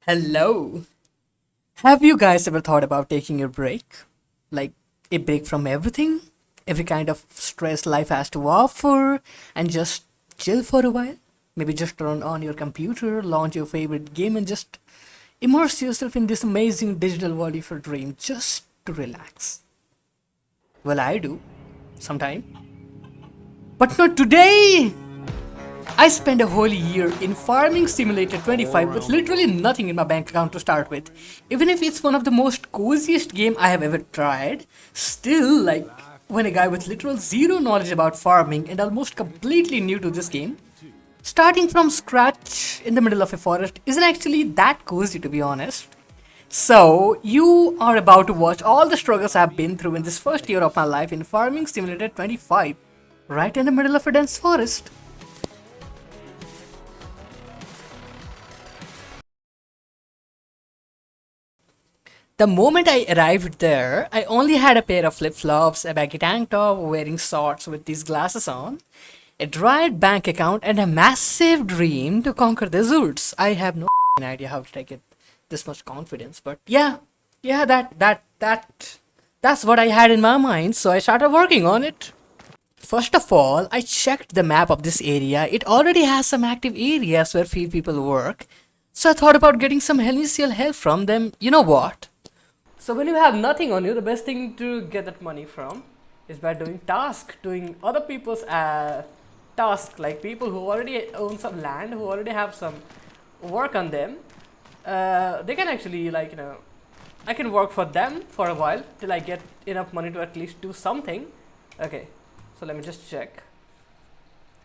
Hello. Have you guys ever thought about taking a break? Like a break from everything? Every kind of stress life has to offer and just chill for a while? Maybe just turn on your computer, launch your favorite game, and just immerse yourself in this amazing digital world of your dream just to relax. Well, I do. Sometime. But not today! I spent a whole year in Farming Simulator 25 with literally nothing in my bank account to start with. Even if it's one of the most coziest game I have ever tried, still when a guy with literal zero knowledge about farming and almost completely new to this game, starting from scratch in the middle of a forest isn't actually that cozy to be honest. So, you are about to watch all the struggles I've been through in this first year of my life in Farming Simulator 25, right in the middle of a dense forest. The moment I arrived there, I only had a pair of flip flops, a baggy tank top, wearing shorts with these glasses on, a dried bank account, and a massive dream to conquer the Zoots. I have no idea how to take it this much confidence, but yeah, that's what I had in my mind, so I started working on it. First of all, I checked the map of this area. It already has some active areas where few people work, so I thought about getting some initial help from them. You know what? So when you have nothing on you, the best thing to get that money from is by doing other people's task, like people who already own some land, who already have some work on them. They can actually I can work for them for a while till I get enough money to at least do something. Okay, so let me just check.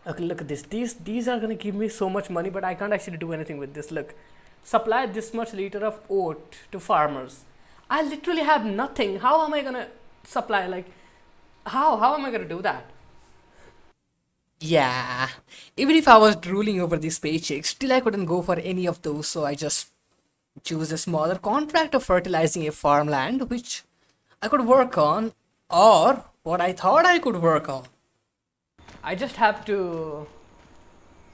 Okay, look at this. These are gonna give me so much money, but I can't actually do anything with this. Look, supply this much liter of oat to farmers. I literally have nothing. How am I gonna supply? How am I gonna do that? Yeah, even if I was drooling over these paychecks, still I couldn't go for any of those. So I just choose a smaller contract of fertilizing a farmland, which I could work on, or what I thought I could work on. I just have to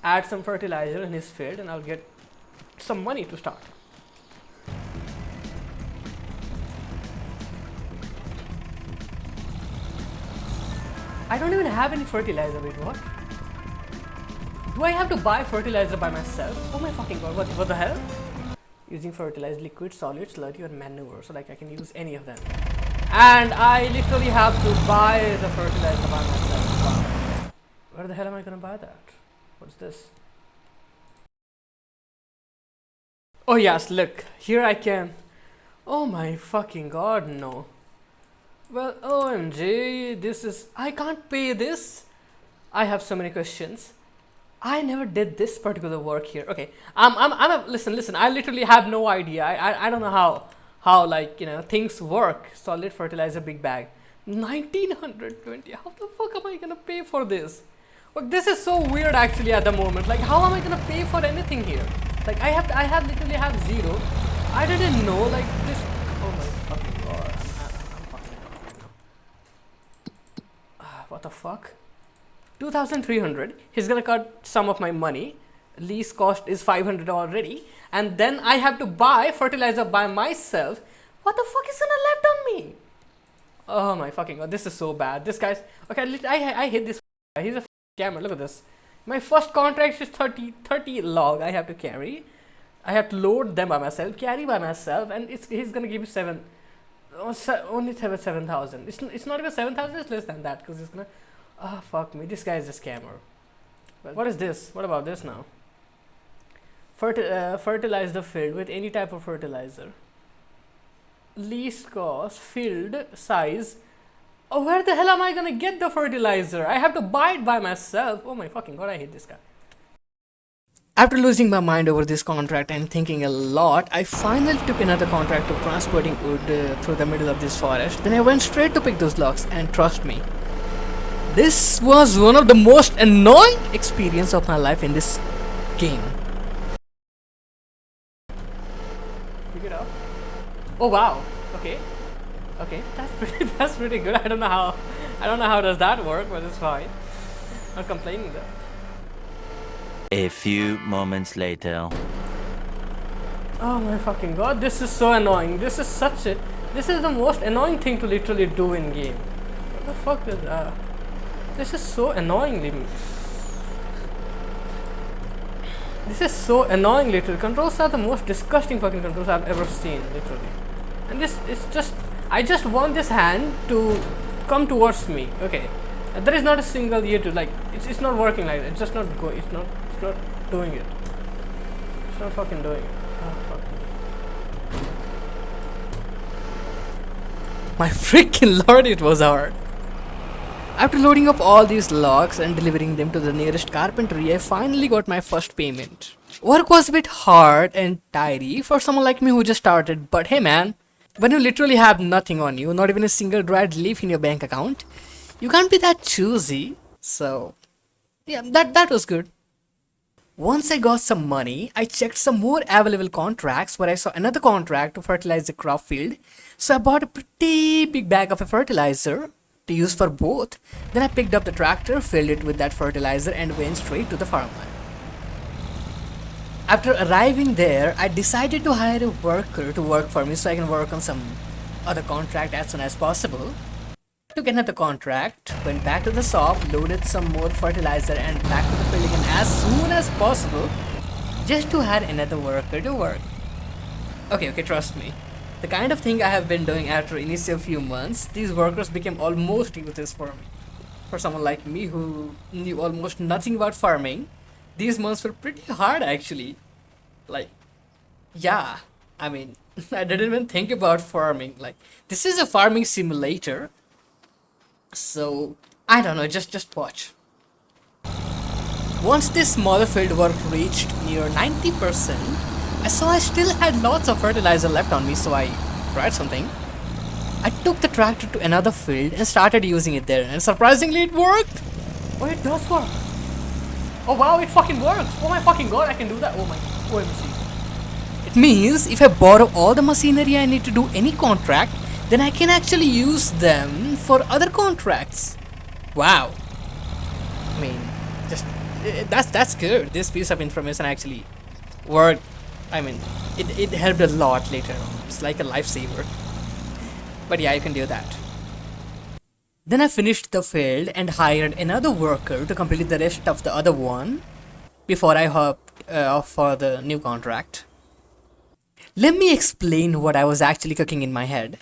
add some fertilizer in his field, and I'll get some money to start. I don't even have any fertilizer. Wait, what? Do I have to buy fertilizer by myself? Oh my fucking god, what the hell? Using fertilized liquid, solid, slurry, or manure. So I can use any of them. And I literally have to buy the fertilizer by myself. Wow. Where the hell am I gonna buy that? What's this? Oh yes, look, here I can. Oh my fucking god, no. Well, OMG, I can't pay this. I have so many questions. I never did this particular work here. Okay, listen, I literally have no idea. I don't know how things work. Solid fertilizer, big bag. 1920, how the fuck am I gonna pay for this? Look, this is so weird actually at the moment. Like, how am I gonna pay for anything here? Like, I literally have zero. I didn't know like this. Oh my fucking god. What the fuck? 2,300. He's gonna cut some of my money. Lease cost is 500 already, and then I have to buy fertilizer by myself. What the fuck is gonna left on me? Oh my fucking god, this is so bad. This guy's okay. I hate this guy. He's a scammer. Look at this. My first contract is 30 log. I have to carry. I have to load them by myself, carry by myself, and he's gonna give me only 7,000. It's not even 7,000. It's less than that because he's gonna. Oh fuck me. This guy is a scammer. But what is this? What about this now? Fertilize the field with any type of fertilizer. Least cost, field size. Oh, where the hell am I gonna get the fertilizer? I have to buy it by myself. Oh my fucking god, I hate this guy. After losing my mind over this contract and thinking a lot, I finally took another contract of transporting wood through the middle of this forest. Then I went straight to pick those logs, and trust me, this was one of the most annoying experience of my life in this game. Pick it up. Oh wow. Okay. That's pretty good. I don't know how does that work, but it's fine. Not complaining though. A few moments later. Oh my fucking god, this is so annoying. This is the most annoying thing to literally do in game. What the fuck is that? This is so annoyingly. This is so annoying, literally. Controls are the most disgusting fucking controls I've ever seen, literally. And this is just. I just want this hand to come towards me. Okay. There is not a single year to like. It's not working like that. It's just not going. It's not doing it. It's not fucking doing it. Oh, fuck. My freaking lord, it was hard. After loading up all these logs and delivering them to the nearest carpentry, I finally got my first payment. Work was a bit hard and tiring for someone like me who just started, but hey man, when you literally have nothing on you, not even a single dried leaf in your bank account, you can't be that choosy. So, yeah, that was good. Once I got some money, I checked some more available contracts where I saw another contract to fertilize the crop field. So I bought a pretty big bag of a fertilizer to use for both. Then I picked up the tractor, filled it with that fertilizer and went straight to the farmland. After arriving there, I decided to hire a worker to work for me so I can work on some other contract as soon as possible. Took another contract, went back to the shop, loaded some more fertilizer and back to the field again as soon as possible just to hire another worker to work. Okay, trust me. The kind of thing I have been doing after initial few months, these workers became almost useless for me. For someone like me who knew almost nothing about farming, these months were pretty hard actually. Like, yeah, I mean, I didn't even think about farming. Like, this is a farming simulator. So, I don't know, just watch. Once this smaller field work reached near 90%, I saw I still had lots of fertilizer left on me, so I tried something. I took the tractor to another field and started using it there, and surprisingly it worked! Oh, it does work! Oh wow, it fucking works! Oh my fucking god, I can do that! Oh my OMG. It means if I borrow all the machinery I need to do any contract, then I can actually use them for other contracts. Wow. I mean, just that's good. This piece of information actually worked. I mean, it helped a lot later on. It's like a lifesaver. But yeah, you can do that. Then I finished the field and hired another worker to complete the rest of the other one before I hopped off for the new contract. Let me explain what I was actually cooking in my head.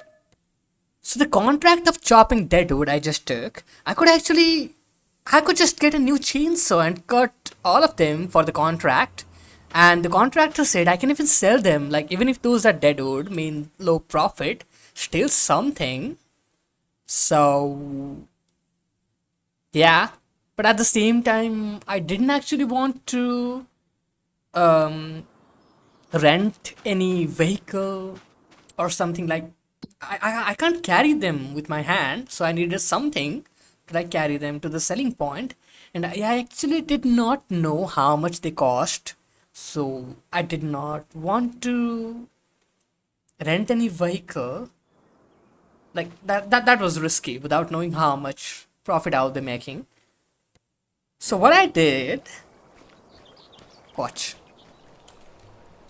So the contract of chopping dead wood I just took, I could just get a new chainsaw and cut all of them for the contract. And the contractor said I can even sell them, like even if those are dead wood, mean low profit, still something. So yeah, but at the same time, I didn't actually want to rent any vehicle or something like I can't carry them with my hand, so I needed something to like carry them to the selling point, and I actually did not know how much they cost, so I did not want to rent any vehicle like that was risky without knowing how much profit I'll be making. So what I did, watch.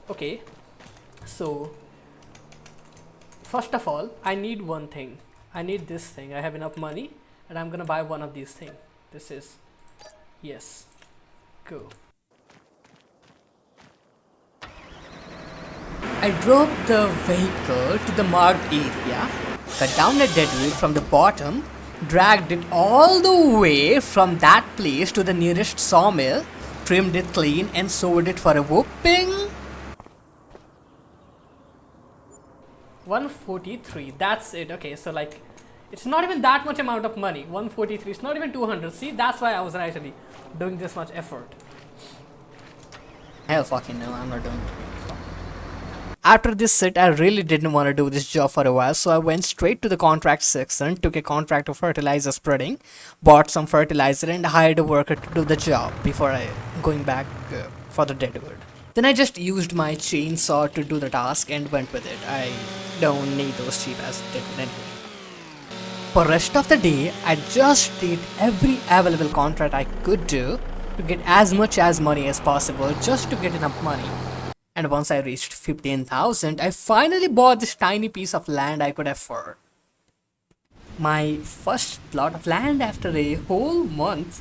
Okay, so first of all, I need one thing. I need this thing. I have enough money and I'm gonna buy one of these things. This is, yes, go. I drove the vehicle to the marked area, cut down a dead wood from the bottom, dragged it all the way from that place to the nearest sawmill, trimmed it clean and sold it for a whopping 143. That's it. Okay, so like it's not even that much amount of money. 143, it's not even 200. See, that's why I wasn't actually doing this much effort. Hell fucking no, I'm not doing it. After this sit, I really didn't want to do this job for a while, so I went straight to the contract section, took a contract of fertilizer spreading, bought some fertilizer and hired a worker to do the job before going back for the deadwood. Then I just used my chainsaw to do the task and went with it. I don't need those cheap ass deadwood anyway. For rest of the day, I just did every available contract I could do to get as much as money as possible just to get enough money. And once I reached 15,000, I finally bought this tiny piece of land I could afford. My first plot of land after a whole month.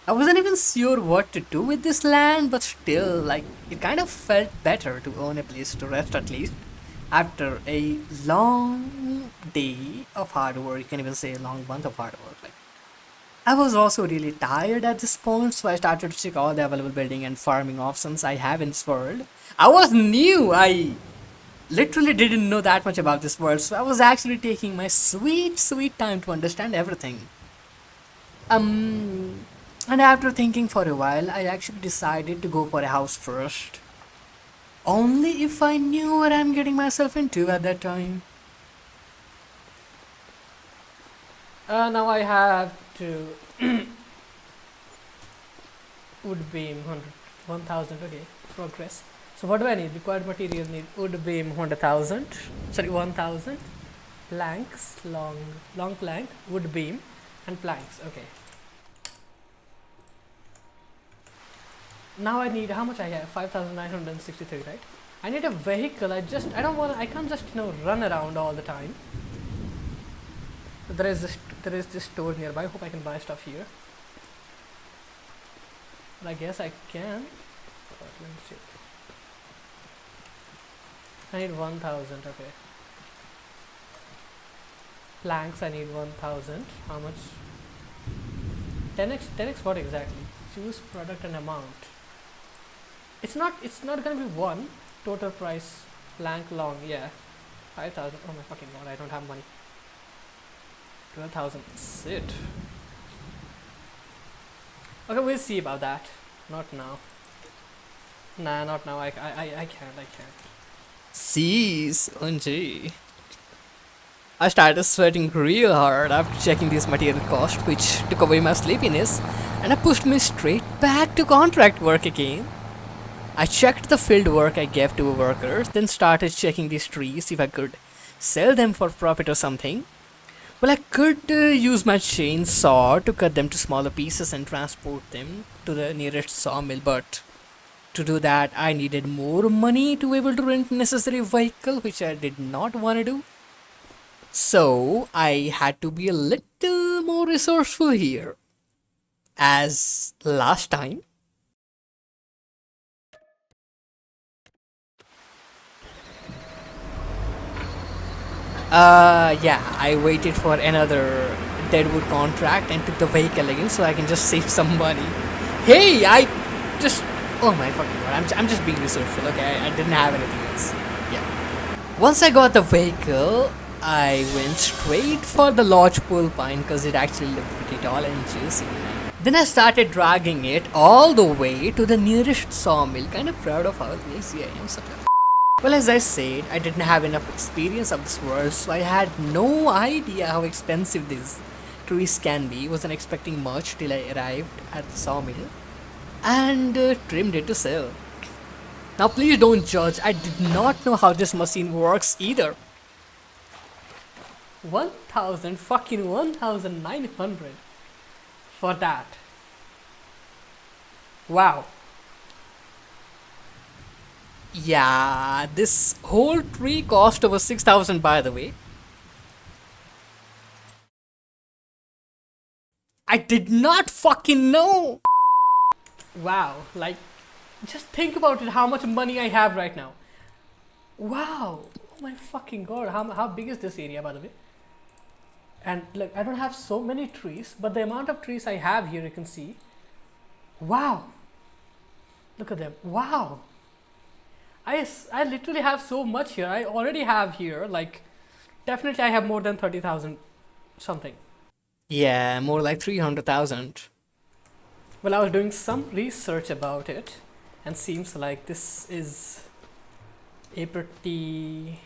I wasn't even sure what to do with this land, but still, like, it kind of felt better to own a place to rest at least. After a long day of hard work, you can even say a long month of hard work. Like, I was also really tired at this point, so I started to check all the available building and farming options I have in this world. I was new, I literally didn't know that much about this world, so I was actually taking my sweet time to understand everything. Um, and after thinking for a while, I actually decided to go for a house first. Only if I knew what I'm getting myself into at that time. Now I have to wood beam 100, 1000, okay, progress. So what do I need? Required material need wood beam 100,000, sorry 1000, planks, long plank, wood beam and planks, okay. Now I need, how much I have? 5,963, right? I need a vehicle. I can't just, run around all the time. So there is this store nearby. Hope I can buy stuff here. But I guess I can. But let me see. I need 1,000, okay. Planks, I need 1,000. How much? 10x what exactly? Choose product and amount. It's not gonna be one total price plank long, yeah. 5,000. Oh my fucking god, I don't have money. 12,000. Shit. Okay, we'll see about that. Not now. Nah, not now. I can't. Cease, OMG. I started sweating real hard after checking this material cost, which took away my sleepiness, and it pushed me straight back to contract work again. I checked the field work I gave to workers, then started checking these trees if I could sell them for profit or something. Well, I could use my chainsaw to cut them to smaller pieces and transport them to the nearest sawmill, but to do that I needed more money to be able to rent necessary vehicle, which I did not want to do. So I had to be a little more resourceful here. As last time, yeah, I waited for another deadwood contract and took the vehicle again so I can just save some money. Hey, just, oh my fucking god, I'm just being resourceful, okay, I didn't have anything else. Yeah. Once I got the vehicle, I went straight for the lodgepole pine because it actually looked pretty tall and juicy. Then I started dragging it all the way to the nearest sawmill, kind of proud of how lazy I am sometimes. Well, as I said, I didn't have enough experience of this world, so I had no idea how expensive these trees can be. Wasn't expecting much till I arrived at the sawmill and trimmed it to sell. Now please don't judge, I did not know how this machine works either. 1,000 fucking 1,900 for that. Wow. Yeah, this whole tree cost over 6,000 by the way. I did not fucking know. Wow, like, just think about it, how much money I have right now. Wow, oh my fucking god, how big is this area by the way? And look, I don't have so many trees, but the amount of trees I have here, you can see. Wow, look at them. Wow, I literally have so much here. I already have here, like, definitely I have more than 30,000 something. Yeah, more like 300,000. Well, I was doing some research about it, and seems like this is a pretty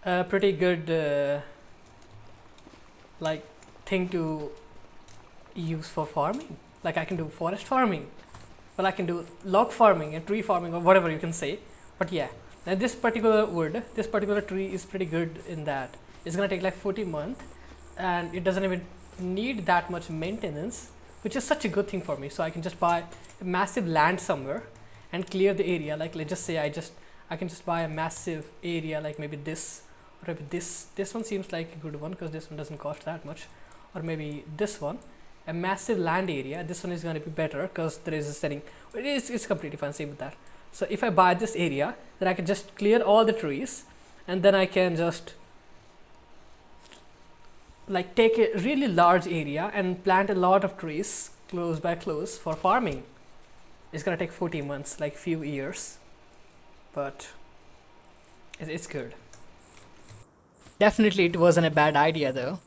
good like thing to use for farming. Like, I can do forest farming, well, I can do log farming and tree farming or whatever you can say. But yeah, now this particular tree is pretty good in that it's gonna take like 40 months and it doesn't even need that much maintenance, which is such a good thing for me. So I can just buy a massive land somewhere and clear the area. Like let's just say I can just buy a massive area, like maybe this, or maybe this one seems like a good one because this one doesn't cost that much, or maybe this one, a massive land area. This one is going to be better because there is a setting. It's completely fine, same with that. So if I buy this area, then I can just clear all the trees, and then I can just like take a really large area and plant a lot of trees close by close for farming. It's gonna take 40 months, like few years, but it's good. Definitely it wasn't a bad idea though.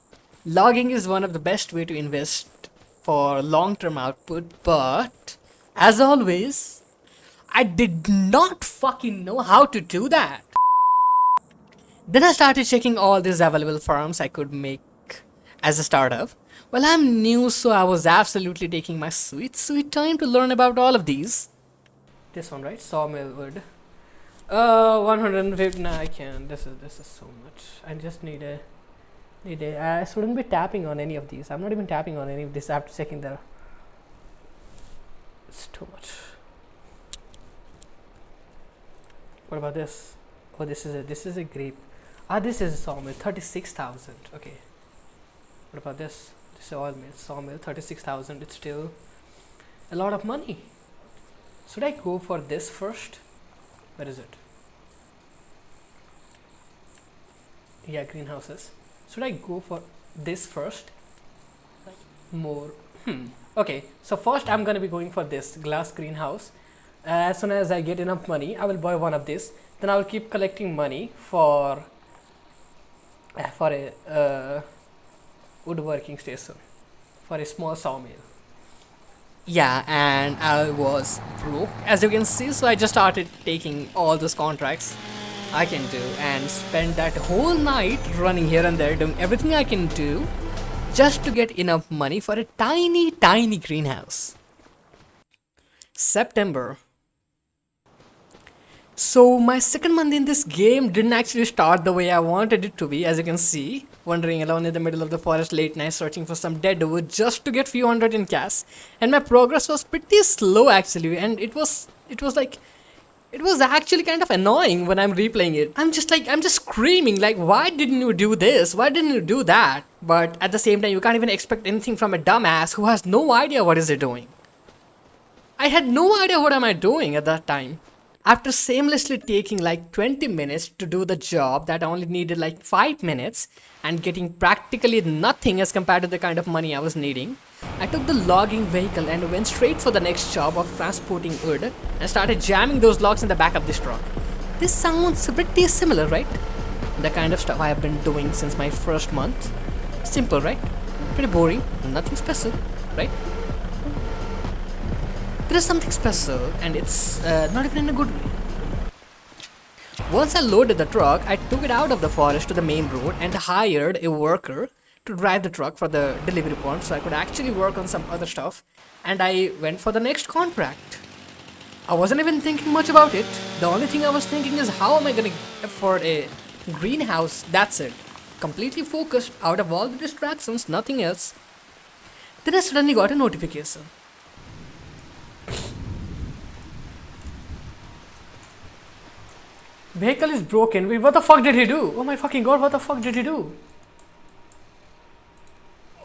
Logging is one of the best way to invest for long-term output, but as always, I did not fucking know how to do that. Then I started checking all these available farms I could make as a startup. Well, I'm new, so I was absolutely taking my sweet time to learn about all of these. This one, right? Sawmill wood. 150. No, I can. This is so much. I just need a. I shouldn't be tapping on any of these. I'm not even tapping on any of this after checking the. It's too much. What about this? Oh, this is a grape. This is a sawmill. 36,000. Okay. What about this? This is oil mill, sawmill. 36,000. It's still a lot of money. Should I go for this first? Where is it? Yeah, greenhouses. Should I go for this first? More. Okay, so first I'm gonna be going for this glass greenhouse. As soon as I get enough money, I will buy one of this. Then I will keep collecting money for a woodworking station, for a small sawmill. Yeah, and I was broke, as you can see, so I just started taking all those contracts I can do and spend that whole night running here and there, doing everything I can do just to get enough money for a tiny greenhouse. September. So my second month in this game didn't actually start the way I wanted it to be, as you can see, wandering alone in the middle of the forest late night searching for some dead wood just to get few hundred in cash. And my progress was pretty slow actually, and it was actually kind of annoying when I'm replaying it. I'm just screaming like, why didn't you do this? Why didn't you do that? But at the same time, you can't even expect anything from a dumbass who has no idea what is he doing. I had no idea what am I doing at that time. After seamlessly taking like 20 minutes to do the job that only needed like 5 minutes and getting practically nothing as compared to the kind of money I was needing, I took the logging vehicle and went straight for the next job of transporting wood and started jamming those logs in the back of this truck. This sounds pretty similar, right? The kind of stuff I have been doing since my first month. Simple, right? Pretty boring, nothing special, right? There is something special, and it's not even in a good way. Once I loaded the truck, I took it out of the forest to the main road and hired a worker to drive the truck for the delivery point so I could actually work on some other stuff, and I went for the next contract. I wasn't even thinking much about it. The only thing I was thinking is, how am I gonna afford a greenhouse? That's it. Completely focused, out of all the distractions, nothing else. Then I suddenly got a notification. Vehicle is broken. Wait, what the fuck did he do? Oh my fucking god, what the fuck did he do?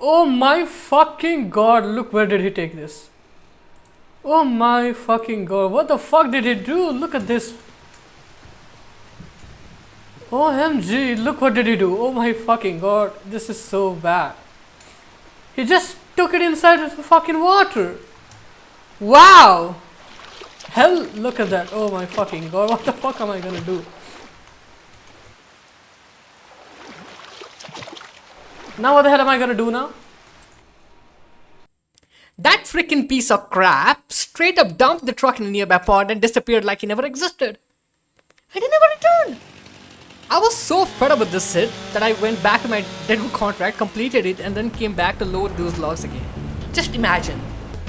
Oh my fucking god, look, where did he take this? Oh my fucking god, what the fuck did he do? Look at this. OMG, look what did he do? Oh my fucking god, this is so bad. He just took it inside the fucking water. Wow. Hell, look at that. Oh my fucking god, what the fuck am I gonna do? Now what the hell am I gonna do now? That freaking piece of crap straight up dumped the truck in a nearby pond and disappeared like he never existed. And he never returned. I was so fed up with this shit that I went back to my Deadwood contract, completed it, and then came back to load those logs again. Just imagine.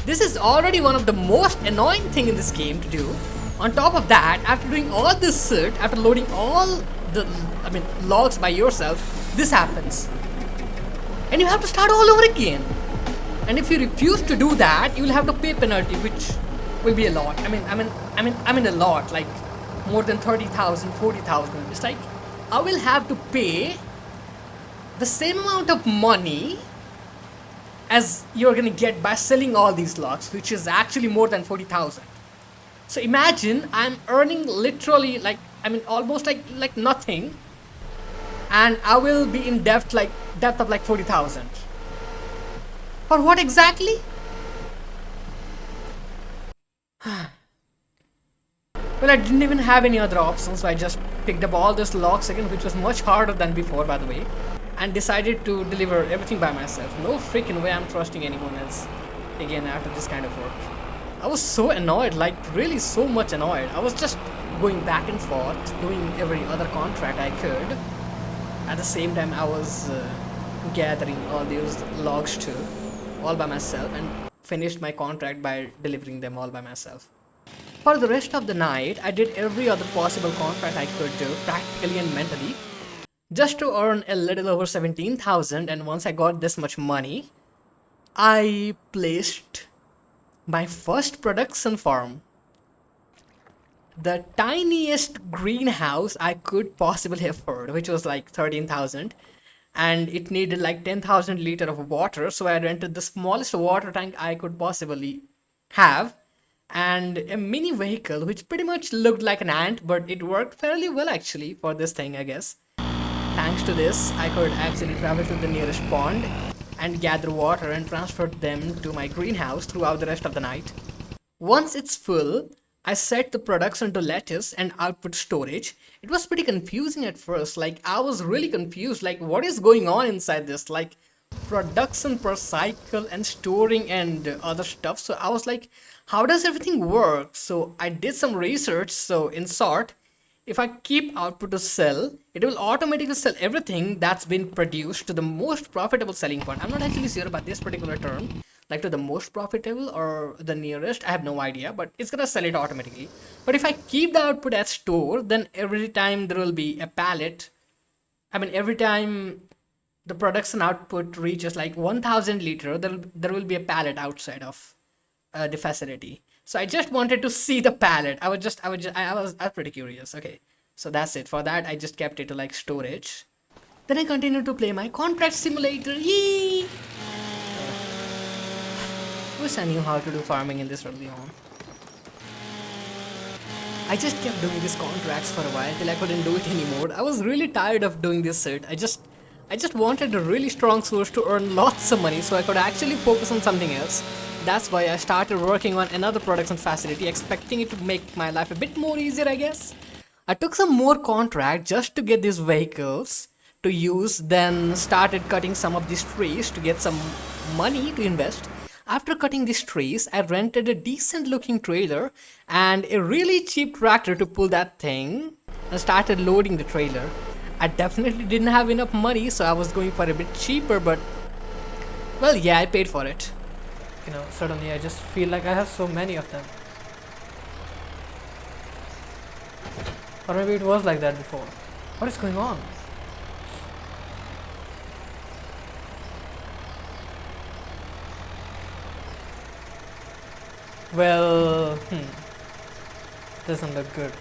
This is already one of the most annoying thing in this game to do. On top of that, after doing all this shit, after loading all the logs by yourself, this happens. And you have to start all over again. And if you refuse to do that, you will have to pay penalty, which will be a lot. I mean a lot, like more than 30,000, 40,000. It's like I will have to pay the same amount of money as you're gonna get by selling all these lots, which is actually more than 40,000. So imagine I'm earning literally like, almost like nothing, and I will be in debt of like 40,000. For what exactly? Well, I didn't even have any other options, so I just picked up all those logs again, which was much harder than before, by the way, and decided to deliver everything by myself. No freaking way I'm trusting anyone else again after this kind of work. I was so annoyed, like really so much annoyed. I was just going back and forth, doing every other contract I could. At the same time, I was gathering all these logs too, all by myself, and finished my contract by delivering them all by myself. For the rest of the night, I did every other possible contract I could do, practically and mentally, just to earn a little over 17,000. And once I got this much money, I placed my first production farm, the tiniest greenhouse I could possibly afford, which was like 13,000, and it needed like 10,000 liter of water. So I rented the smallest water tank I could possibly have, and a mini vehicle which pretty much looked like an ant, but it worked fairly well actually for this thing, I guess. Thanks to this, I could actually travel to the nearest pond and gather water and transfer them to my greenhouse throughout the rest of the night. Once it's full, I set the production to lattice and output storage. It was pretty confusing at first. Like, I was really confused. Like, what is going on inside this? Like, production per cycle and storing and other stuff. So I was like, how does everything work? So I did some research. So, in short, if I keep output to sell, it will automatically sell everything that's been produced to the most profitable selling point. I'm not actually sure about this particular term, like to the most profitable or the nearest. I have no idea, but it's gonna sell it automatically. But if I keep the output at store, then every time there will be a pallet. Every time the production output reaches like 1,000 liter, there will be a pallet outside of the facility. So I just wanted to see the palette. I was pretty curious. Okay, so that's it. For that, I just kept it to like storage. Then I continued to play my contract simulator. Yee! Wish I knew how to do farming in this early on. I just kept doing these contracts for a while till I couldn't do it anymore. I was really tired of doing this shit. I just wanted a really strong source to earn lots of money so I could actually focus on something else. That's why I started working on another production facility, expecting it to make my life a bit more easier, I guess. I took some more contract just to get these vehicles to use, then started cutting some of these trees to get some money to invest. After cutting these trees, I rented a decent looking trailer and a really cheap tractor to pull that thing and started loading the trailer. I definitely didn't have enough money, so I was going for a bit cheaper, but well, yeah, I paid for it. Suddenly I just feel like I have so many of them. Or maybe it was like that before. What is going on? Well, doesn't look good.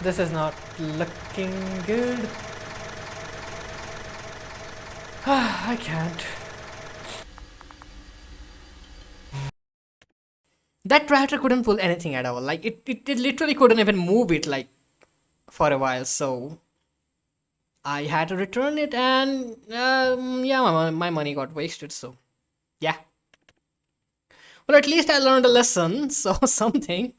This is not looking good. I can't. That tractor couldn't pull anything at all. Like, it literally couldn't even move it, like, for a while. So I had to return it, and yeah, my money got wasted. So yeah. Well, at least I learned a lesson. So something.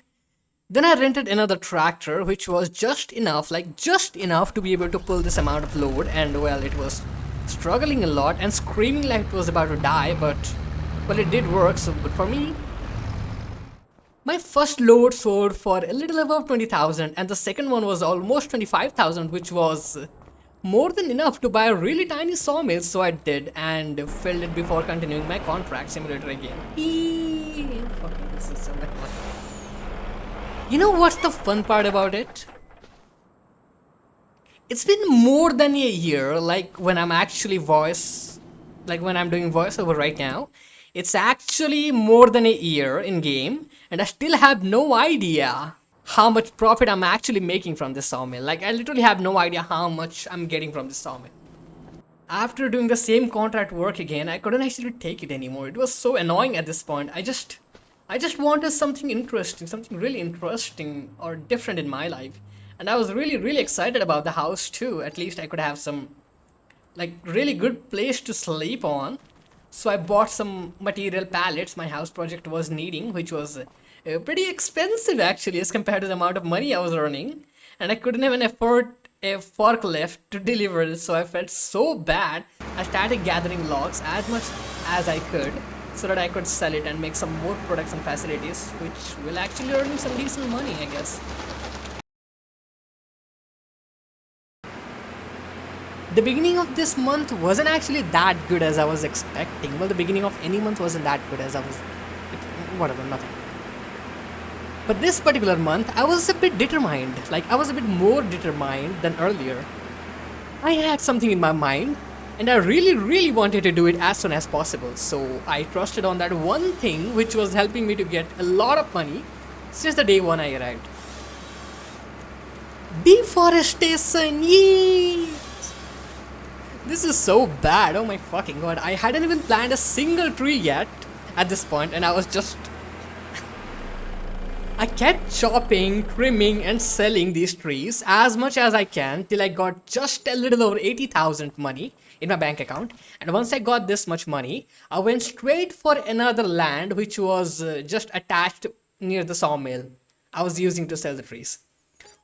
Then I rented another tractor, which was just enough, like just enough to be able to pull this amount of load. And well, it was struggling a lot and screaming like it was about to die, but well, it did work, so good for me. My first load sold for a little above 20,000, and the second one was almost 25,000, which was more than enough to buy a really tiny sawmill. So I did and filled it before continuing my contract simulator again. Fucking this is so much fun. You know what's the fun part about it? It's been more than a year, like when when I'm doing voiceover right now. It's actually more than a year in game, and I still have no idea how much profit I'm actually making from this sawmill. Like, I literally have no idea how much I'm getting from this sawmill. After doing the same contract work again, I couldn't actually take it anymore. It was so annoying at this point. I just wanted something interesting, something really interesting or different in my life. And I was really, really excited about the house too. At least I could have some like really good place to sleep on. So I bought some material pallets my house project was needing, which was pretty expensive actually as compared to the amount of money I was earning, and I couldn't even afford a forklift to deliver it. So I felt so bad. I started gathering logs as much as I could so that I could sell it and make some more products and facilities, which will actually earn me some decent money, I guess. The beginning of this month wasn't actually that good as I was expecting. Well, the beginning of any month wasn't that good as I was. Whatever, nothing. But this particular month, I was a bit determined. Like, I was a bit more determined than earlier. I had something in my mind, and I really, really wanted to do it as soon as possible. So I trusted on that one thing which was helping me to get a lot of money since the day one I arrived. Deforestation! Yay! This is so bad. Oh my fucking god. I hadn't even planted a single tree yet at this point, and I was just. I kept chopping, trimming, and selling these trees as much as I can till I got just a little over 80,000 money in my bank account. And once I got this much money, I went straight for another land which was just attached near the sawmill I was using to sell the trees.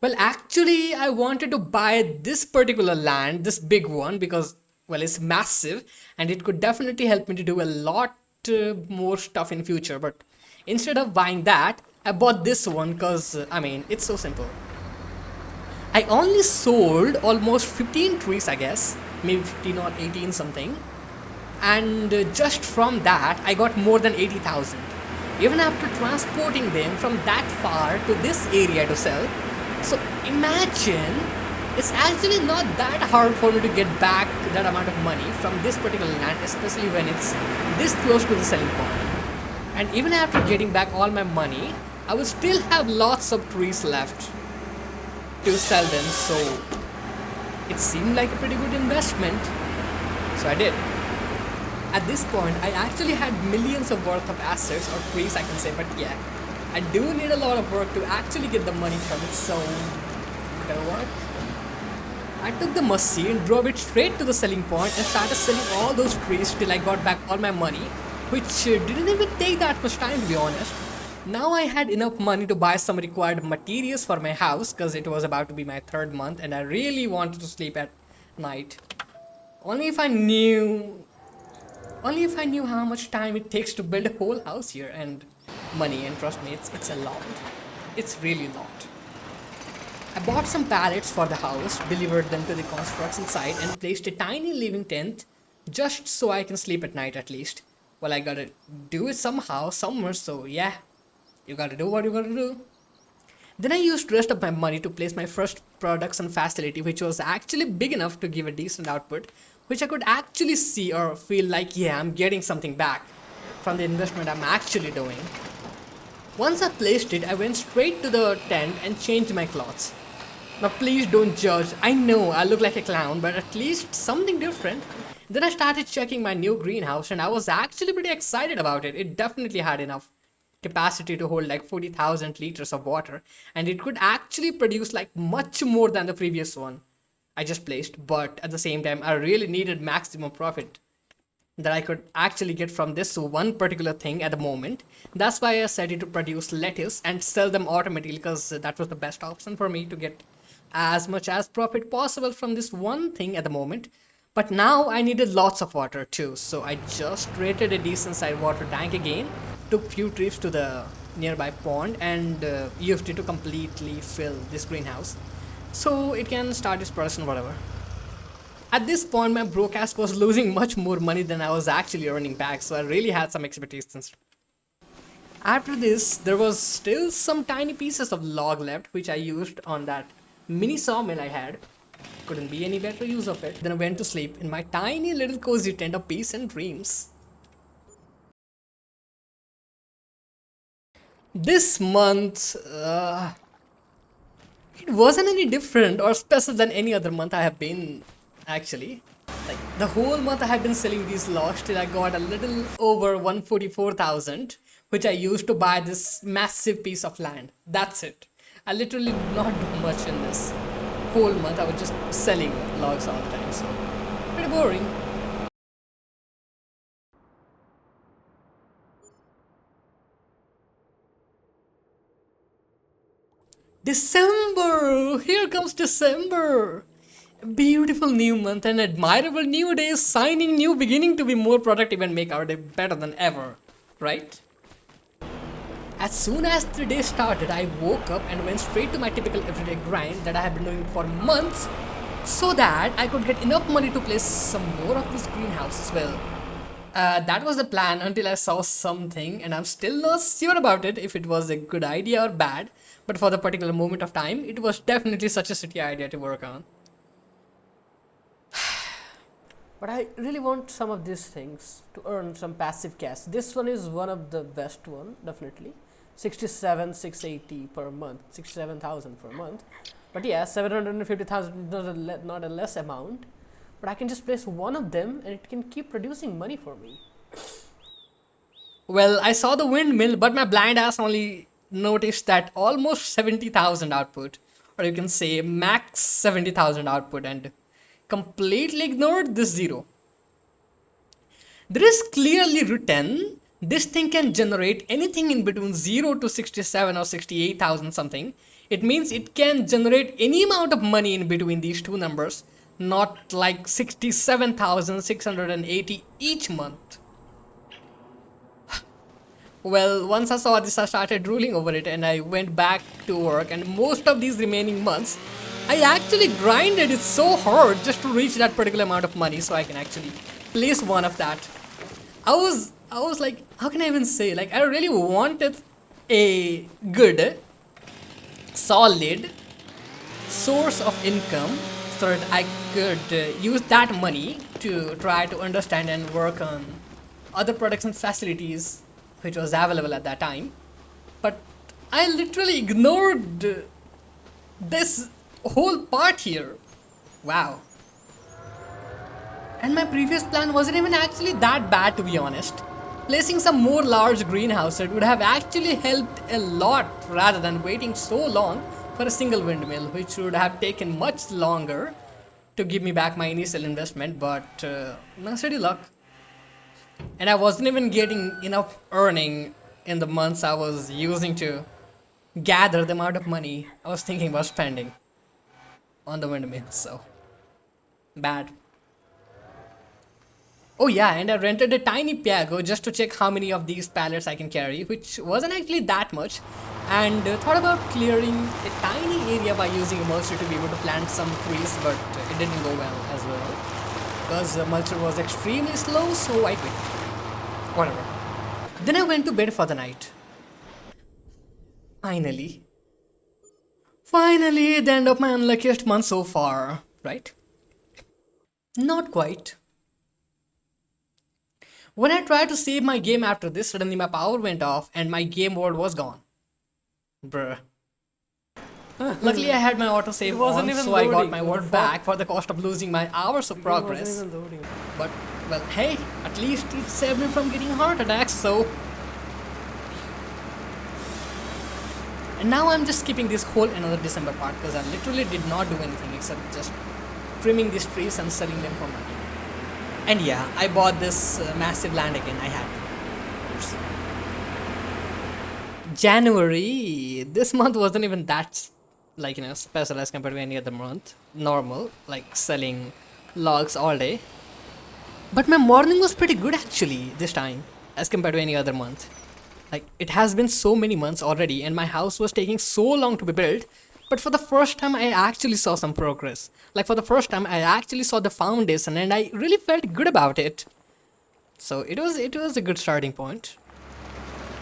Well, actually, I wanted to buy this particular land, this big one, because, well, it's massive and it could definitely help me to do a lot more stuff in future. But instead of buying that, I bought this one because, I mean, it's so simple. I only sold almost 15 trees, I guess, maybe 15 or 18 something. And just from that, I got more than 80,000. Even after transporting them from that far to this area to sell. So imagine, it's actually not that hard for me to get back that amount of money from this particular land, especially when it's this close to the selling point. And even after getting back all my money, I will still have lots of trees left to sell them. So it seemed like a pretty good investment. So I did. At this point, I actually had millions of worth of assets or trees, I can say, but yeah, I do need a lot of work to actually get the money from it, so gotta work. I took the machine, drove it straight to the selling point, and started selling all those trees till I got back all my money, which didn't even take that much time, to be honest. Now I had enough money to buy some required materials for my house because it was about to be my third month and I really wanted to sleep at night. Only if I knew only if I knew how much time it takes to build a whole house here and money, and trust me, it's a lot. It's really a lot. I bought some pallets for the house, delivered them to the construction site, and placed a tiny living tent just so I can sleep at night at least. Well, I gotta do it somehow, somewhere, so yeah, you gotta do what you gotta do. Then I used rest of my money to place my first production facility, which was actually big enough to give a decent output, which I could actually see or feel like, yeah, I'm getting something back from the investment I'm actually doing. Once I placed it, I went straight to the tent and changed my clothes. Now please don't judge. I know I look like a clown, but at least something different. Then I started checking my new greenhouse and I was actually pretty excited about it. It definitely had enough capacity to hold like 40,000 liters of water, and it could actually produce like much more than the previous one I just placed. But at the same time, I really needed maximum profit that I could actually get from this one particular thing at the moment. That's why I decided to produce lettuce and sell them automatically, because that was the best option for me to get as much as profit possible from this one thing at the moment. But now I needed lots of water too, so I just created a decent sized water tank again, took few trips to the nearby pond and used it to completely fill this greenhouse so it can start its production whatever. At this point, my broadcast was losing much more money than I was actually earning back, so I really had some expectations. After this, there was still some tiny pieces of log left, which I used on that mini sawmill I had. Couldn't be any better use of it. Then I went to sleep in my tiny little cozy tent of peace and dreams. This month, it wasn't any different or special than any other month I have been, actually. Like, the whole month I have been selling these logs till I got a little over 144,000, which I used to buy this massive piece of land. That's it. I literally did not do much in this whole month. I was just selling logs all the time, so pretty boring. December! Here comes December! Beautiful new month and admirable new day, signing new beginning to be more productive and make our day better than ever, right? As soon as the day started, I woke up and went straight to my typical everyday grind that I have been doing for months so that I could get enough money to place some more of this greenhouse as well. That was the plan until I saw something, and I'm still not sure about it if it was a good idea or bad, but for the particular moment of time, it was definitely such a shitty idea to work on. But I really want some of these things to earn some passive cash. This one is one of the best one, definitely. 67,680 per month, 67,000 per month. But yeah, 750,000 is not a less amount. But I can just place one of them and it can keep producing money for me. Well, I saw the windmill, but my blind ass only noticed that almost 70,000 output, or you can say max 70,000 output, and completely ignored this zero. There is clearly written this thing can generate anything in between 0 to 67 or 68,000 something. It means it can generate any amount of money in between these two numbers, not like 67,680 each month. Well, once I saw this, I started drooling over it and I went back to work, and most of these remaining months I actually grinded it so hard just to reach that particular amount of money so I can actually place one of that. I was like, how can I even say? Like, I really wanted a good, solid source of income so that I could use that money to try to understand and work on other production facilities which was available at that time. But I literally ignored this whole part here. Wow. And my previous plan wasn't even actually that bad, to be honest. Placing some more large greenhouses would have actually helped a lot rather than waiting so long for a single windmill, which would have taken much longer to give me back my initial investment, but no steady luck. And I wasn't even getting enough earning in the months I was using to gather the amount of money I was thinking about spending on the windmill, so bad. Oh yeah, and I rented a tiny piago just to check how many of these pallets I can carry, which wasn't actually that much, and thought about clearing a tiny area by using a mulcher to be able to plant some trees, but it didn't go well as well because the mulcher was extremely slow, so I quit. Whatever. Then I went to bed for the night. Finally. Finally, the end of my unluckiest month so far, right? Not quite. When I tried to save my game after this, suddenly my power went off and my game world was gone. Bruh. Luckily I had my autosave on, so I got my world back for the cost of losing my hours of progress. But, well, hey, at least it saved me from getting heart attacks, so... And now I'm just skipping this whole another December part because I literally did not do anything except just trimming these trees and selling them for money. And yeah, I bought this massive land again. I had to. January, this month wasn't even that special as compared to any other month. Normal, like selling logs all day. But my morning was pretty good actually this time as compared to any other month. Like, it has been so many months already and my house was taking so long to be built, but for the first time I actually saw some progress. Like, for the first time I actually saw the foundation and I really felt good about it. So it was a good starting point.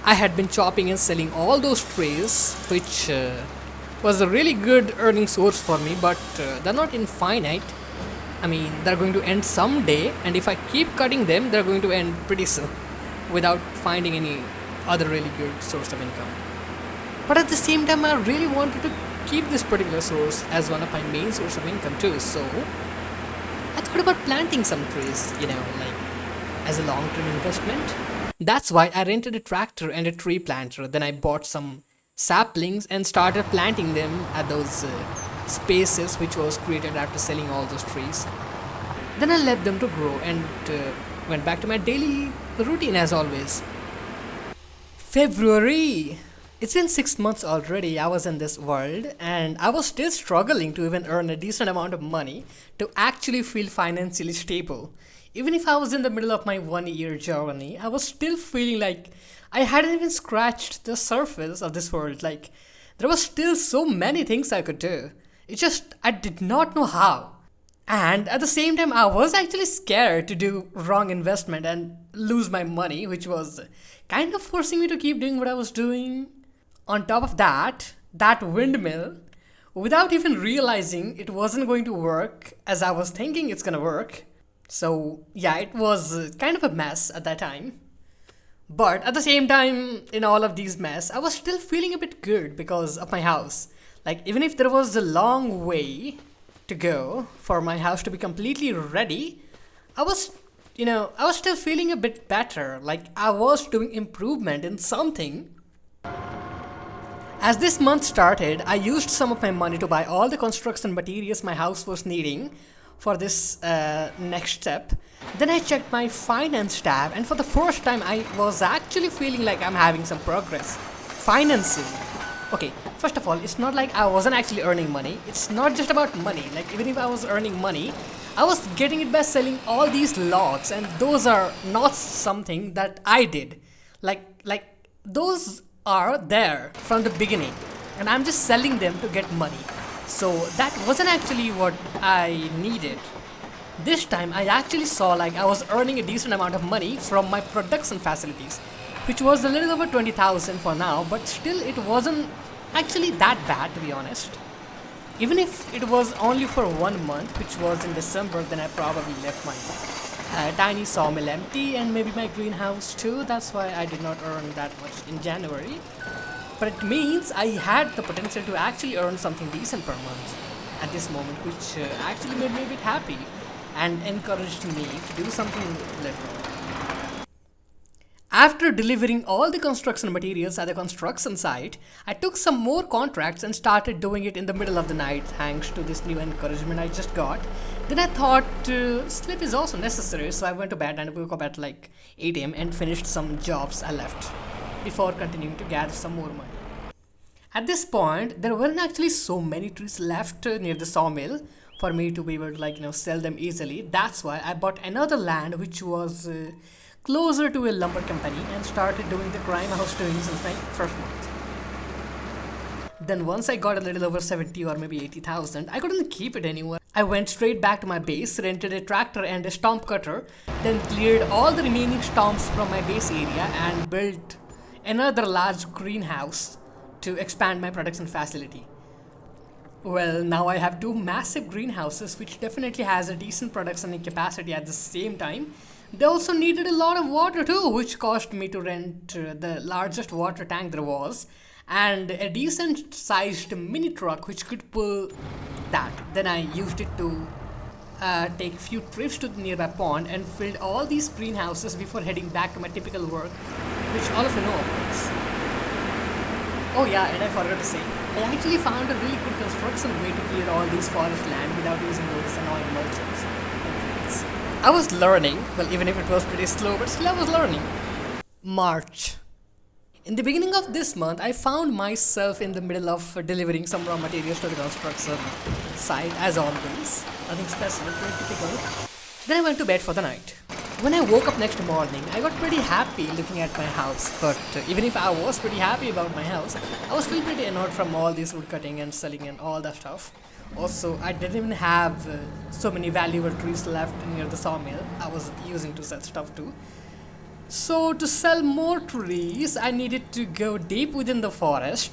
I had been chopping and selling all those trees which was a really good earning source for me, but they're not infinite. I mean, they're going to end someday, and if I keep cutting them, they're going to end pretty soon without finding any other really good source of income. But at the same time, I really wanted to keep this particular source as one of my main source of income too. So I thought about planting some trees, like as a long term investment. That's why I rented a tractor and a tree planter. Then I bought some saplings and started planting them at those spaces which was created after selling all those trees. Then I let them to grow and went back to my daily routine as always. February. It's been 6 months already. I was in this world and I was still struggling to even earn a decent amount of money to actually feel financially stable. Even if I was in the middle of my 1 year journey, I was still feeling like I hadn't even scratched the surface of this world. Like, there was still so many things I could do. It's just, I did not know how. And at the same time, I was actually scared to do wrong investment and lose my money, which was kind of forcing me to keep doing what I was doing. On top of that, that windmill, without even realizing it wasn't going to work as I was thinking it's gonna work. So, yeah, it was kind of a mess at that time. But at the same time, in all of these mess, I was still feeling a bit good because of my house. Like, even if there was a long way to go for my house to be completely ready, I was still feeling a bit better. Like, I was doing improvement in something. As this month started, I used some of my money to buy all the construction materials my house was needing for this next step. Then I checked my finance tab, and for the first time, I was actually feeling like I'm having some progress financing. Okay, first of all, it's not like I wasn't actually earning money. It's not just about money. Like, even if I was earning money, I was getting it by selling all these logs, and those are not something that I did. Like those are there from the beginning, and I'm just selling them to get money. So that wasn't actually what I needed. This time I actually saw like I was earning a decent amount of money from my production facilities, which was a little over 20,000 for now, but still it wasn't actually that bad to be honest. Even if it was only for 1 month, which was in December, then I probably left my tiny sawmill empty and maybe my greenhouse too. That's why I did not earn that much in January. But it means I had the potential to actually earn something decent per month at this moment, which actually made me a bit happy and encouraged me to do something little. After delivering all the construction materials at the construction site, I took some more contracts and started doing it in the middle of the night thanks to this new encouragement I just got. Then I thought sleep is also necessary, so I went to bed and woke up at like 8 am and finished some jobs I left before continuing to gather some more money. At this point, there weren't actually so many trees left near the sawmill for me to be able to sell them easily. That's why I bought another land which was closer to a lumber company and started doing the crime I was doing since my first month. Then once I got a little over 70 or maybe 80,000, I couldn't keep it anymore. I went straight back to my base, rented a tractor and a stump cutter, then cleared all the remaining stumps from my base area and built another large greenhouse to expand my production facility. Well, now I have two massive greenhouses which definitely has a decent production capacity at the same time. They also needed a lot of water too, which cost me to rent the largest water tank there was and a decent sized mini truck which could pull that. Then I used it to take a few trips to the nearby pond and filled all these greenhouses before heading back to my typical work, which all of you know of course. Oh yeah, and I forgot to say, I actually found a really good construction way to clear all these forest land without using those annoying mulches and trees. I was learning, well even if it was pretty slow, but still I was learning. March. In the beginning of this month, I found myself in the middle of delivering some raw materials to the construction site as always. Nothing special, pretty typical. Then I went to bed for the night. When I woke up next morning, I got pretty happy looking at my house, but even if I was pretty happy about my house, I was still pretty annoyed from all this wood cutting and selling and all that stuff. Also, I didn't even have so many valuable trees left near the sawmill I was using to sell stuff to. So to sell more trees, I needed to go deep within the forest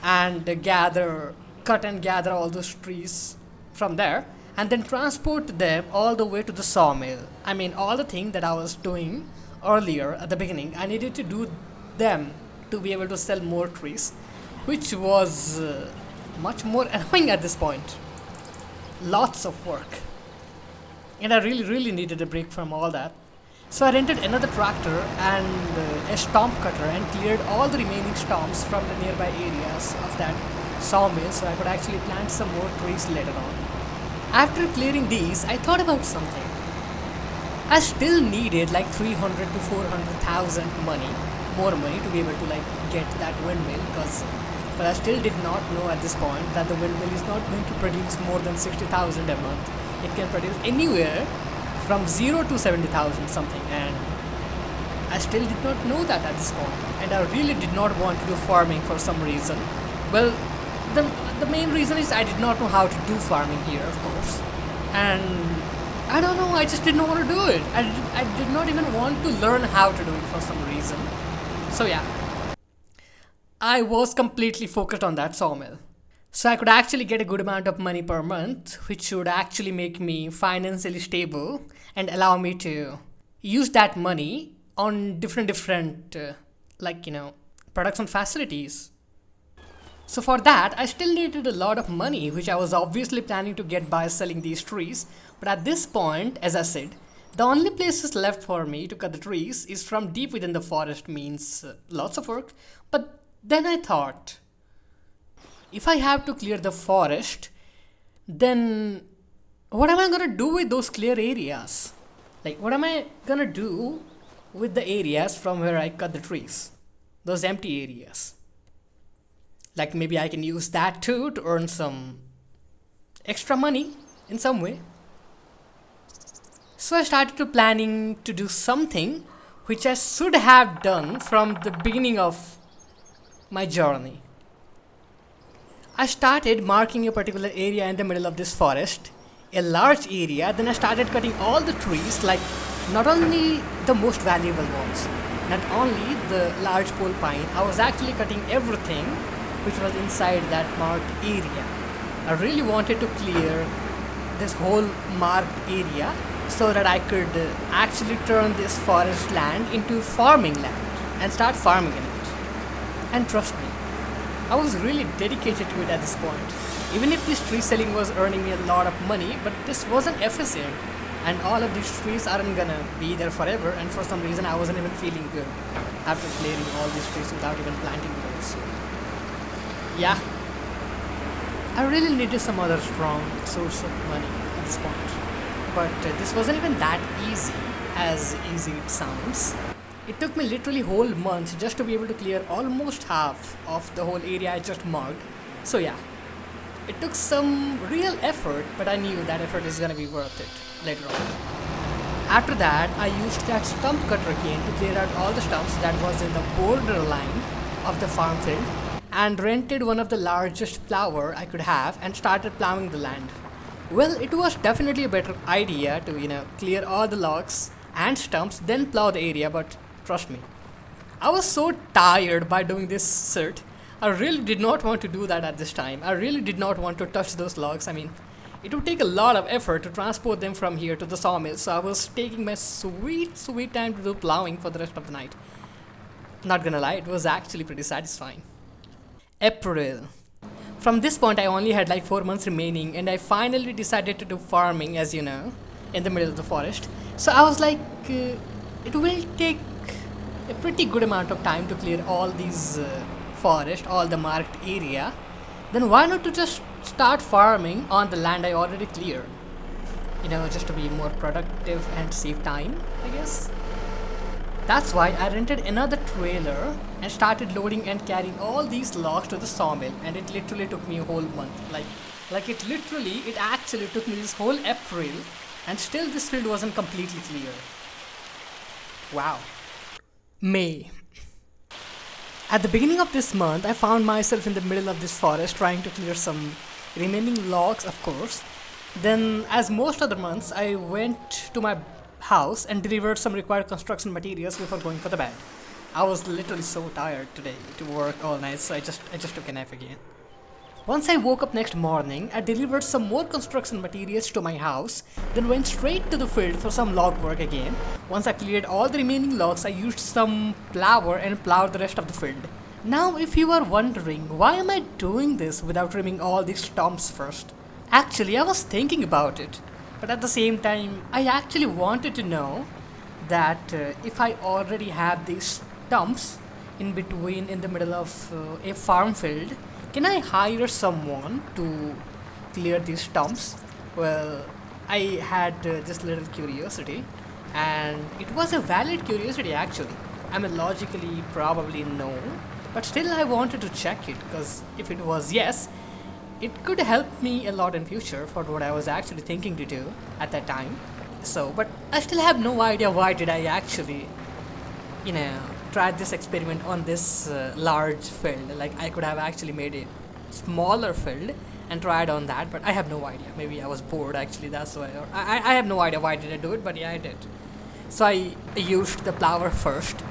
and cut and gather all those trees from there, and then transport them all the way to the sawmill. I mean, all the thing that I was doing earlier at the beginning, I needed to do them to be able to sell more trees, which was much more annoying at this point. Lots of work, and I really needed a break from all that. So I rented another tractor and a stump cutter and cleared all the remaining stumps from the nearby areas of that sawmill so I could actually plant some more trees later on. After clearing these, I thought about something. I still needed like 300 to 400,000 more money to be able to like get that windmill, but I still did not know at this point that the windmill is not going to produce more than 60,000 a month. It can produce anywhere from 0 to 70,000 something, and I still did not know that at this point, and I really did not want to do farming for some reason. Well, the main reason is I did not know how to do farming here, of course, and I don't know, I just did not want to do it. I did not even want to learn how to do it for some reason. So yeah, I was completely focused on that sawmill. So I could actually get a good amount of money per month, which should actually make me financially stable and allow me to use that money on different like products and facilities. So for that, I still needed a lot of money, which I was obviously planning to get by selling these trees. But at this point, as I said, the only places left for me to cut the trees is from deep within the forest, means lots of work. But then I thought, if I have to clear the forest, then what am I gonna do with those clear areas? Like, what am I gonna do with the areas from where I cut the trees? Those empty areas. Like, maybe I can use that too to earn some extra money in some way. So I started to planning to do something which I should have done from the beginning of my journey. I started marking a particular area in the middle of this forest, a large area. Then I started cutting all the trees, like not only the most valuable ones, not only the large pole pine, I was actually cutting everything which was inside that marked area. I really wanted to clear this whole marked area so that I could actually turn this forest land into farming land and start farming in it. And trust me, I was really dedicated to it at this point. Even if this tree selling was earning me a lot of money, but this wasn't efficient, and all of these trees aren't gonna be there forever, and for some reason I wasn't even feeling good after clearing all these trees without even planting those. Yeah, I really needed some other strong source of money at this point. But this wasn't even that as easy it sounds. It took me literally whole month just to be able to clear almost half of the whole area I just marked. So yeah, it took some real effort, but I knew that effort is gonna be worth it later on. After that, I used that stump cutter again to clear out all the stumps that was in the borderline of the farm field, and rented one of the largest plower I could have and started plowing the land. Well, it was definitely a better idea to clear all the logs and stumps, then plow the area, but trust me, I was so tired by doing this cert. I really did not want to do that at this time. I really did not want to touch those logs. I mean, it would take a lot of effort to transport them from here to the sawmill, so I was taking my sweet time to do plowing for the rest of the night. Not gonna lie, it was actually pretty satisfying. April. From this point, I only had like 4 months remaining, and I finally decided to do farming, as you know, in the middle of the forest. So I was like, it will take a pretty good amount of time to clear all these forest, all the marked area. Then why not to just start farming on the land I already cleared? Just to be more productive and save time, I guess. That's why I rented another trailer and started loading and carrying all these logs to the sawmill, and it literally took me a whole month. It actually took me this whole April, and still this field wasn't completely clear. Wow. May. At the beginning of this month, I found myself in the middle of this forest trying to clear some remaining logs, of course. Then, as most other months, I went to my house and delivered some required construction materials before going for the bed. I was literally so tired today to work all night, so I just took a nap again. Once I woke up next morning, I delivered some more construction materials to my house, then went straight to the field for some log work again. Once I cleared all the remaining logs, I used some plower and plowed the rest of the field. Now, if you are wondering why am I doing this without trimming all these stumps first? Actually, I was thinking about it, but at the same time, I actually wanted to know that if I already have these stumps in between in the middle of a farm field, can I hire someone to clear these stumps? Well, I had this little curiosity, and it was a valid curiosity actually. I mean, logically, probably no, but still, I wanted to check it because if it was yes, it could help me a lot in future for what I was actually thinking to do at that time. So, but I still have no idea why did I actually, you know, try this experiment on this large field. Like I could have actually made a smaller field and tried on that, but I have no idea. Maybe I was bored actually. That's why. Or I have no idea why did I do it, but yeah, I did. So I used the plower first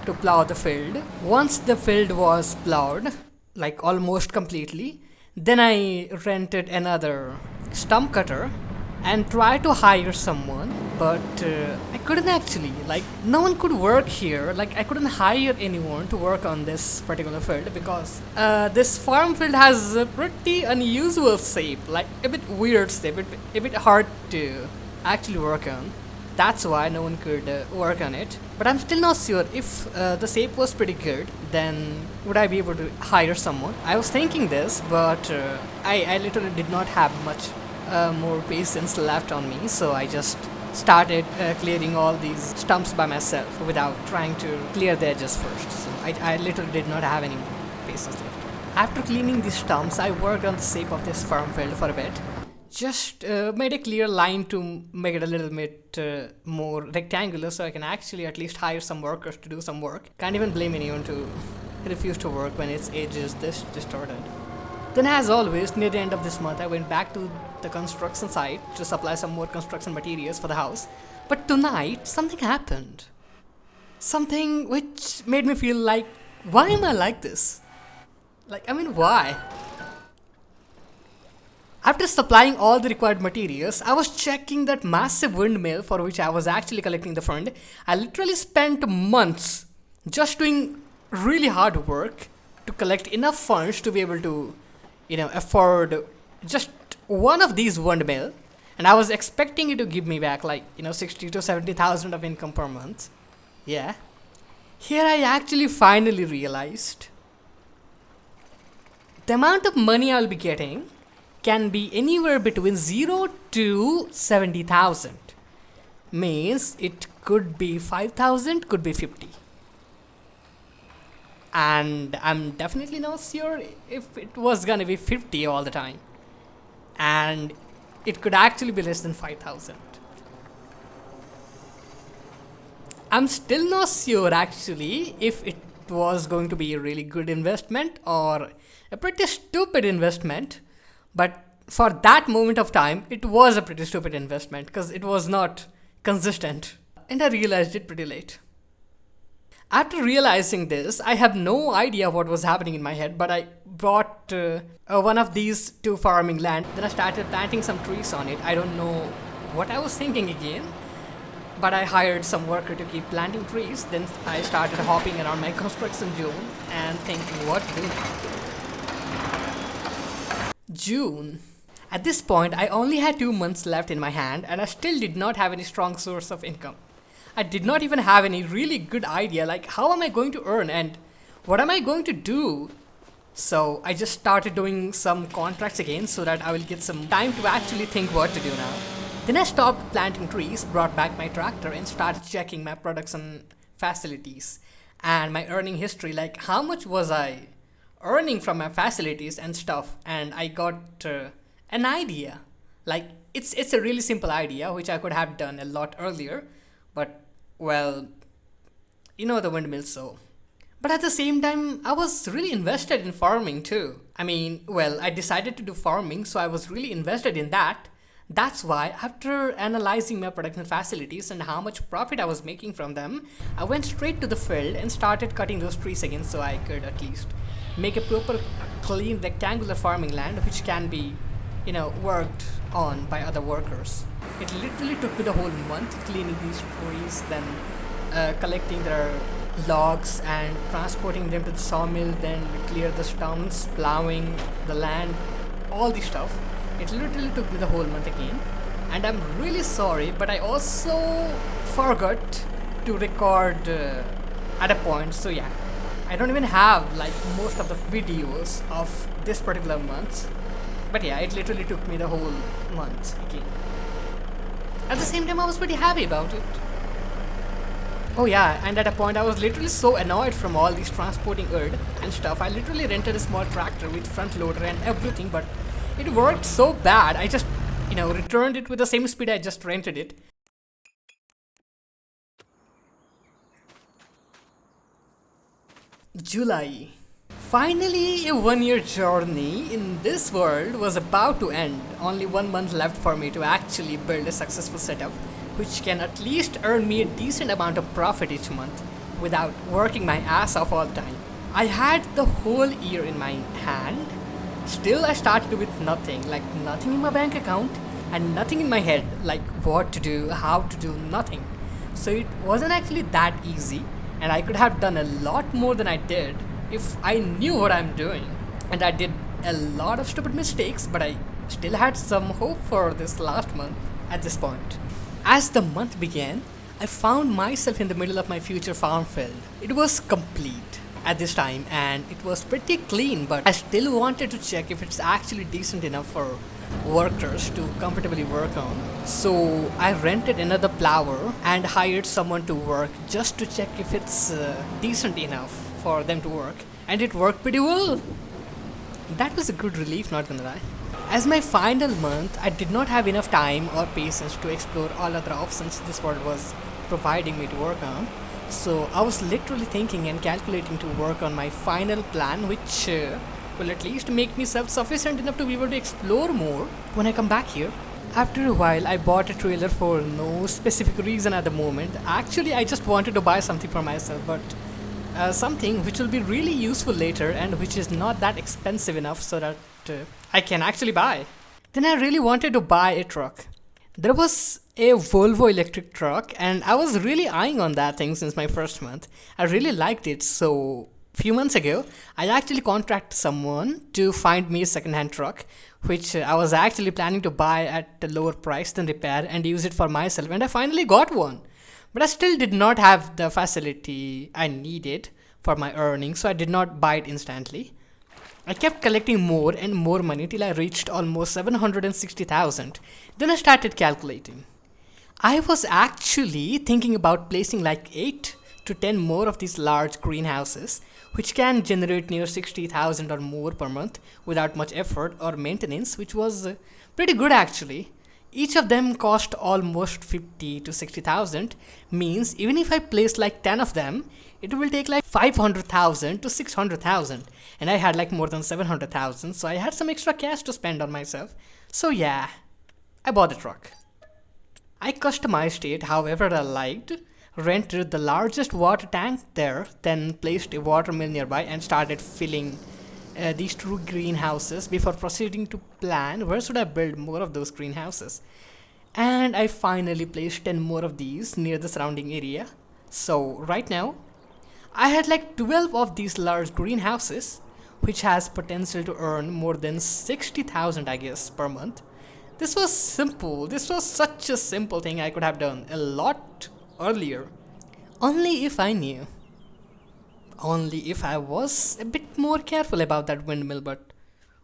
to plow the field. Once the field was plowed, like almost completely, then I rented another stump cutter and tried to hire someone, but I couldn't actually. Like, no one could work here. Like, I couldn't hire anyone to work on this particular field because this farm field has a pretty unusual shape, like a bit weird shape, a bit hard to actually work on. That's why no one could work on it. But I'm still not sure if the shape was pretty good, then would I be able to hire someone? I was thinking this, but I literally did not have much more patience left on me, so I just started clearing all these stumps by myself without trying to clear the edges first. So I literally did not have any patience left. After cleaning these stumps, I worked on the shape of this farm field for a bit. Just made a clear line to make it a little bit more rectangular so I can actually at least hire some workers to do some work. Can't even blame anyone to refuse to work when its edge is this distorted. Then as always, near the end of this month, I went back to the construction site to supply some more construction materials for the house. But tonight, something happened. Something which made me feel like, why am I like this? Like, I mean, why? After supplying all the required materials, I was checking that massive windmill for which I was actually collecting the fund. I literally spent months just doing really hard work to collect enough funds to be able to, afford just one of these windmill. And I was expecting it to give me back like, 60 to 70,000 of income per month. Yeah. Here I actually finally realized the amount of money I'll be getting can be anywhere between 0 to 70,000. Means it could be 5,000, could be 50. And I'm definitely not sure if it was gonna be 50 all the time. And it could actually be less than 5,000. I'm still not sure actually if it was going to be a really good investment or a pretty stupid investment. But for that moment of time, it was a pretty stupid investment because it was not consistent. And I realized it pretty late. After realizing this, I have no idea what was happening in my head, but I bought one of these two farming land. Then I started planting some trees on it. I don't know what I was thinking again, but I hired some worker to keep planting trees. Then I started hopping around my construction zone and thinking what to do now. June. At this point, I only had 2 months left in my hand and I still did not have any strong source of income. I did not even have any really good idea like how am I going to earn and what am I going to do. So I just started doing some contracts again so that I will get some time to actually think what to do now. Then I stopped planting trees, brought back my tractor and started checking my production facilities and my earning history, like how much was I earning from my facilities and stuff. And I got an idea. Like it's a really simple idea which I could have done a lot earlier, but well, the windmills, so. But at the same time, I was really invested in farming too. I mean, well, I decided to do farming, so I was really invested in that. That's why, after analyzing my production facilities and how much profit I was making from them, I went straight to the field and started cutting those trees again so I could at least make a proper clean rectangular farming land which can be, worked on by other workers. It literally took me the whole month cleaning these trees, then collecting their logs and transporting them to the sawmill, then clear the stumps, plowing the land, all the stuff. It literally took me the whole month again. And I'm really sorry, but I also forgot to record at a point. So yeah, I don't even have like most of the videos of this particular month. But yeah, it literally took me the whole month again. At the same time, I was pretty happy about it. Oh yeah, and at a point I was literally so annoyed from all these transporting earth and stuff. I literally rented a small tractor with front loader and everything, but it worked so bad. I just, returned it with the same speed I just rented it. July. Finally, a 1 year journey in this world was about to end. Only 1 month left for me to actually build a successful setup which can at least earn me a decent amount of profit each month without working my ass off all the time. I had the whole year in my hand. Still, I started with nothing, like nothing in my bank account and nothing in my head, like what to do, how to do, nothing. So it wasn't actually that easy, and I could have done a lot more than I did if I knew what I'm doing. And I did a lot of stupid mistakes, but I still had some hope for this last month at this point. As the month began, I found myself in the middle of my future farm field. It was complete at this time and it was pretty clean, but I still wanted to check if it's actually decent enough for workers to comfortably work on. So I rented another plower and hired someone to work just to check if it's decent enough for them to work. And it worked pretty well. That was a good relief, not gonna lie. As my final month, I did not have enough time or patience to explore all other options this world was providing me to work on. So I was literally thinking and calculating to work on my final plan, which will at least make me self-sufficient enough to be able to explore more when I come back here. After a while, I bought a trailer for no specific reason at the moment. Actually, I just wanted to buy something for myself, but something which will be really useful later and which is not that expensive enough so that I can actually buy. Then I really wanted to buy a truck. There was a Volvo electric truck and I was really eyeing on that thing since my first month. I really liked it, so few months ago I actually contracted someone to find me a second-hand truck which I was actually planning to buy at a lower price than repair and use it for myself, and I finally got one. But I still did not have the facility I needed for my earnings, so I did not buy it instantly. I kept collecting more and more money till I reached almost 760,000. Then I started calculating. I was actually thinking about placing like 8 to 10 more of these large greenhouses, which can generate near 60,000 or more per month without much effort or maintenance, which was pretty good actually. Each of them cost almost 50 to 60,000, means even if I place like 10 of them, it will take like 500,000 to 600,000, and I had like more than 700,000, so I had some extra cash to spend on myself. So yeah, I bought the truck. I customized it however I liked, rented the largest water tank there, then placed a water mill nearby and started filling these two greenhouses before proceeding to plan where should I build more of those greenhouses. And I finally placed 10 more of these near the surrounding area. So right now, I had like 12 of these large greenhouses, which has potential to earn more than 60,000 I guess per month. This was simple. This was such a simple thing I could have done a lot earlier. Only if I knew. Only if I was a bit more careful about that windmill, but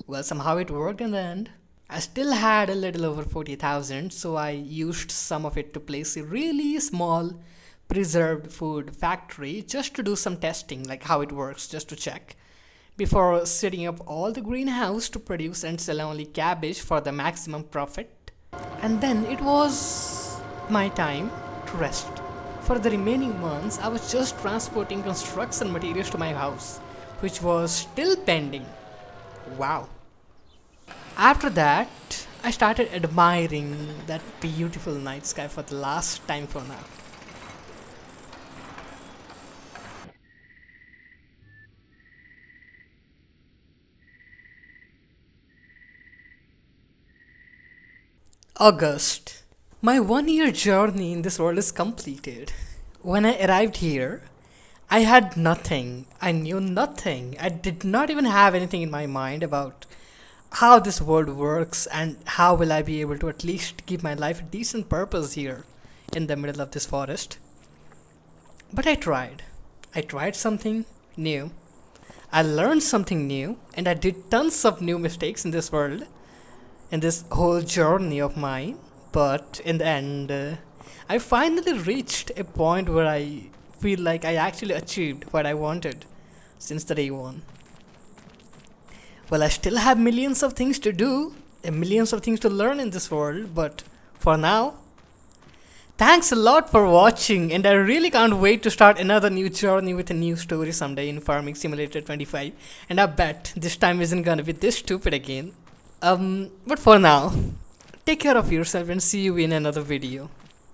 well, somehow it worked in the end. I still had a little over 40,000, so I used some of it to place a really small preserved food factory just to do some testing, like how it works, just to check, before setting up all the greenhouse to produce and sell only cabbage for the maximum profit. And then it was my time to rest. For the remaining months, I was just transporting construction materials to my house, which was still pending. Wow. After that, I started admiring that beautiful night sky for the last time for now. August. My 1 year journey in this world is completed. When I arrived here, I had nothing. I knew nothing. I did not even have anything in my mind about how this world works and how will I be able to at least give my life a decent purpose here in the middle of this forest. But I tried. I tried something new. I learned something new and I did tons of new mistakes in this world, in this whole journey of mine. But in the end, I finally reached a point where I feel like I actually achieved what I wanted since the day one. Well, I still have millions of things to do and millions of things to learn in this world, but for now, thanks a lot for watching, and I really can't wait to start another new journey with a new story someday in Farming Simulator 25. And I bet this time isn't gonna be this stupid again. But for now, take care of yourself and see you in another video.